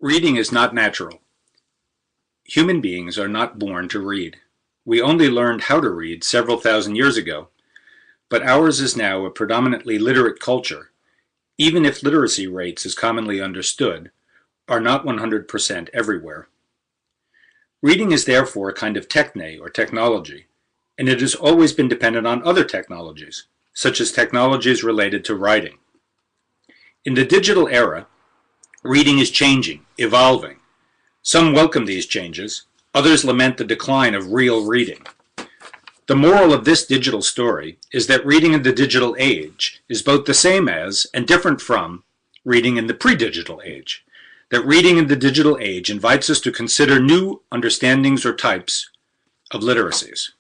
Reading is not natural. Human beings are not born to read. We only learned how to read several thousand years ago, but ours is now a predominantly literate culture, even if literacy rates as commonly understood are not 100% everywhere. Reading is therefore a kind of techne or technology, and it has always been dependent on other technologies, such as technologies related to writing. In the digital era, reading is changing, evolving. Some welcome these changes, others lament the decline of real reading. The moral of this digital story is that reading in the digital age is both the same as and different from reading in the pre-digital age. That reading in the digital age invites us to consider new understandings or types of literacies.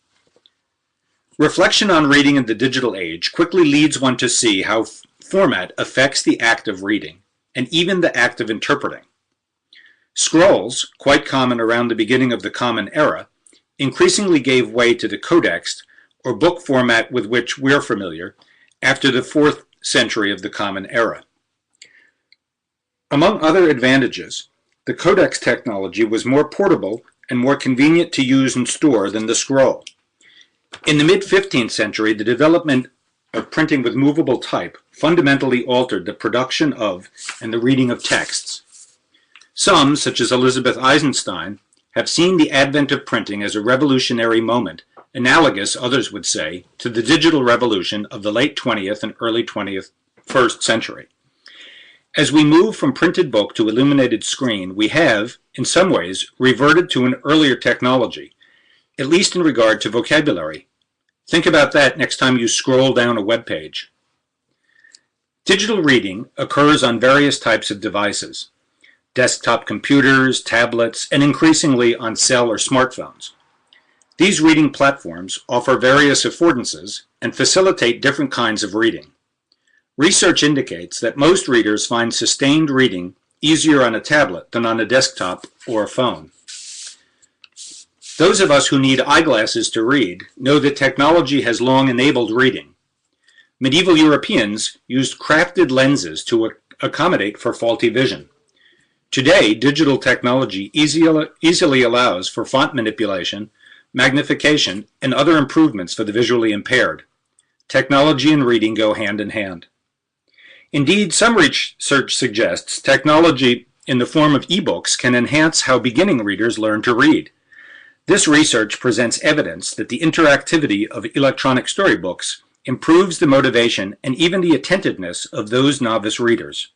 Reflection on reading in the digital age quickly leads one to see how format affects the act of reading and even the act of interpreting. Scrolls, quite common around the beginning of the Common Era, increasingly gave way to the codex or book format with which we're familiar after the 4th century of the Common Era. Among other advantages, the codex technology was more portable and more convenient to use and store than the scroll. In the mid-15th century, the development of printing with movable type fundamentally altered the production of and the reading of texts. Some, such as Elizabeth Eisenstein, have seen the advent of printing as a revolutionary moment, analogous, others would say, to the digital revolution of the late 20th and early 21st century. As we move from printed book to illuminated screen, we have, in some ways, reverted to an earlier technology, at least in regard to vocabulary. Think about that next time you scroll down a web page. Digital reading occurs on various types of devices: desktop computers, tablets, and increasingly on cell or smartphones. These reading platforms offer various affordances and facilitate different kinds of reading. Research indicates that most readers find sustained reading easier on a tablet than on a desktop or a phone. Those of us who need eyeglasses to read know that technology has long enabled reading. Medieval Europeans used crafted lenses to accommodate for faulty vision. Today, digital technology easily allows for font manipulation, magnification, and other improvements for the visually impaired. Technology and reading go hand in hand. Indeed, some research suggests technology in the form of ebooks can enhance how beginning readers learn to read. This research presents evidence that the interactivity of electronic storybooks improves the motivation and even the attentiveness of those novice readers.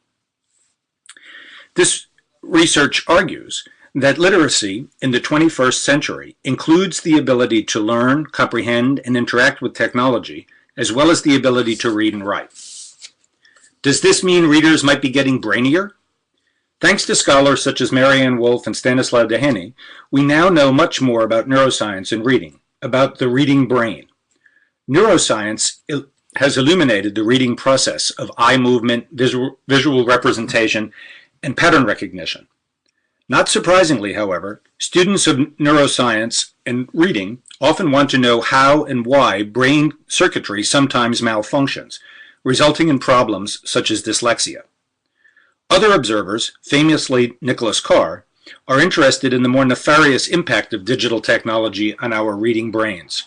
This research argues that literacy in the 21st century includes the ability to learn, comprehend, and interact with technology, as well as the ability to read and write. Does this mean readers might be getting brainier? Thanks to scholars such as Marianne Wolf and Stanislaw Dehaene, we now know much more about neuroscience and reading, about the reading brain. Neuroscience has illuminated the reading process of eye movement, visual representation, and pattern recognition. Not surprisingly, however, students of neuroscience and reading often want to know how and why brain circuitry sometimes malfunctions, resulting in problems such as dyslexia. Other observers, famously Nicholas Carr, are interested in the more nefarious impact of digital technology on our reading brains.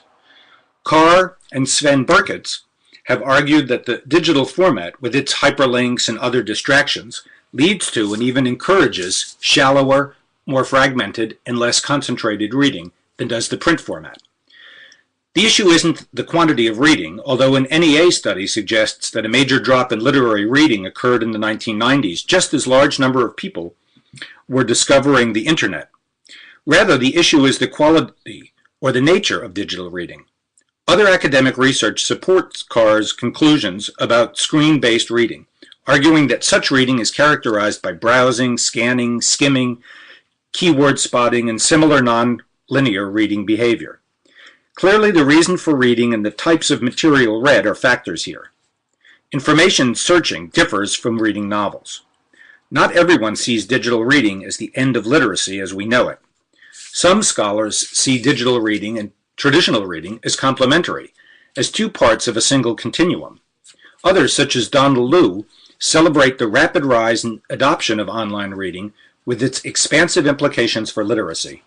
Carr and Sven Berkets have argued that the digital format, with its hyperlinks and other distractions, leads to and even encourages shallower, more fragmented, and less concentrated reading than does the print format. The issue isn't the quantity of reading, although an NEA study suggests that a major drop in literary reading occurred in the 1990s, just as large number of people were discovering the internet. Rather, the issue is the quality or the nature of digital reading. Other academic research supports Carr's conclusions about screen-based reading, arguing that such reading is characterized by browsing, scanning, skimming, keyword spotting, and similar non-linear reading behavior. Clearly, the reason for reading and the types of material read are factors here. Information searching differs from reading novels. Not everyone sees digital reading as the end of literacy as we know it. Some scholars see digital reading and traditional reading as complementary, as two parts of a single continuum. Others, such as Donald Lu, celebrate the rapid rise and adoption of online reading, with its expansive implications for literacy.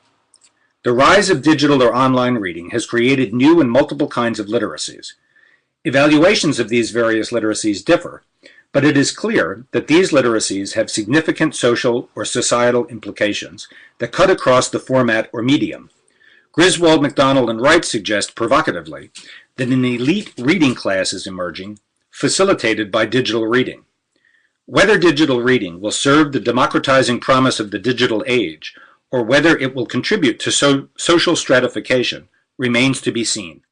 The rise of digital or online reading has created new and multiple kinds of literacies. Evaluations of these various literacies differ, but it is clear that these literacies have significant social or societal implications that cut across the format or medium. Griswold, MacDonald, and Wright suggest provocatively that an elite reading class is emerging, facilitated by digital reading. Whether digital reading will serve the democratizing promise of the digital age, or whether it will contribute to social stratification, remains to be seen.